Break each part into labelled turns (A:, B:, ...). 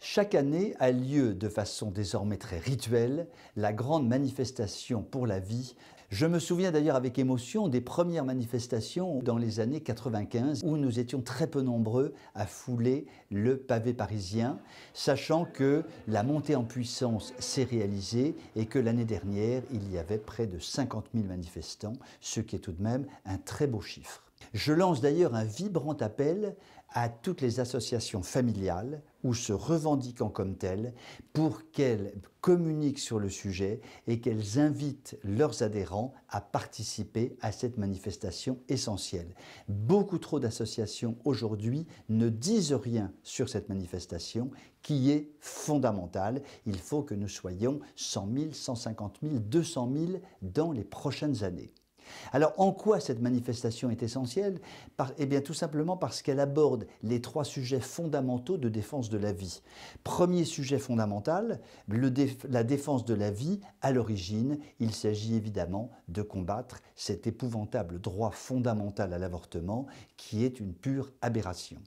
A: Chaque année a lieu de façon désormais très rituelle la grande manifestation pour la vie. Je me souviens d'ailleurs avec émotion des premières manifestations dans les années 95 où nous étions très peu nombreux à fouler le pavé parisien, sachant que la montée en puissance s'est réalisée et que l'année dernière il y avait près de 50 000 manifestants, ce qui est tout de même un très beau chiffre. Je lance d'ailleurs un vibrant appel à toutes les associations familiales ou se revendiquant comme telles pour qu'elles communiquent sur le sujet et qu'elles invitent leurs adhérents à participer à cette manifestation essentielle. Beaucoup trop d'associations aujourd'hui ne disent rien sur cette manifestation qui est fondamentale. Il faut que nous soyons 100 000, 150 000, 200 000 dans les prochaines années. Alors, en quoi cette manifestation est essentielle? Eh bien, tout simplement parce qu'elle aborde les trois sujets fondamentaux de défense de la vie. Premier sujet fondamental, la défense de la vie. À l'origine, il s'agit évidemment de combattre cet épouvantable droit fondamental à l'avortement qui est une pure aberration.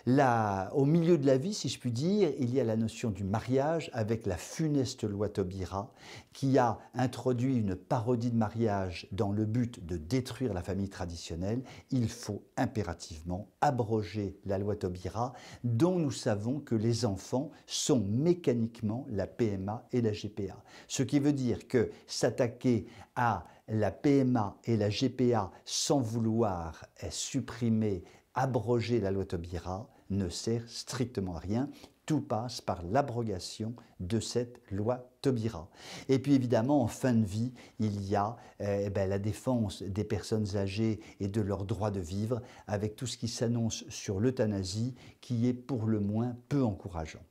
A: Là, au milieu de la vie, si je puis dire, il y a la notion du mariage avec la funeste loi Taubira qui a introduit une parodie de mariage dans le but de détruire la famille traditionnelle. Il faut impérativement abroger la loi Taubira dont nous savons que les enfants sont mécaniquement la PMA et la GPA. Ce qui veut dire que s'attaquer à la PMA et la GPA sans vouloir supprimer, abroger la loi Taubira ne sert strictement à rien. Tout passe par l'abrogation de cette loi Taubira. Et puis évidemment, en fin de vie, il y a la défense des personnes âgées et de leur droit de vivre, avec tout ce qui s'annonce sur l'euthanasie, qui est pour le moins peu encourageant.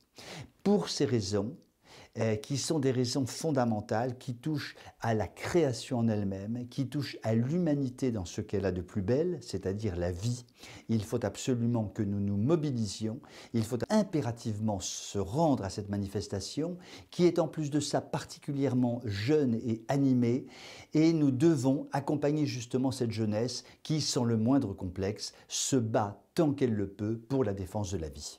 A: Pour ces raisons, qui sont des raisons fondamentales, qui touchent à la création en elle-même, qui touchent à l'humanité dans ce qu'elle a de plus belle, c'est-à-dire la vie. Il faut absolument que nous nous mobilisions, il faut impérativement se rendre à cette manifestation, qui est en plus de ça particulièrement jeune et animée, et nous devons accompagner justement cette jeunesse qui, sans le moindre complexe, se bat tant qu'elle le peut pour la défense de la vie.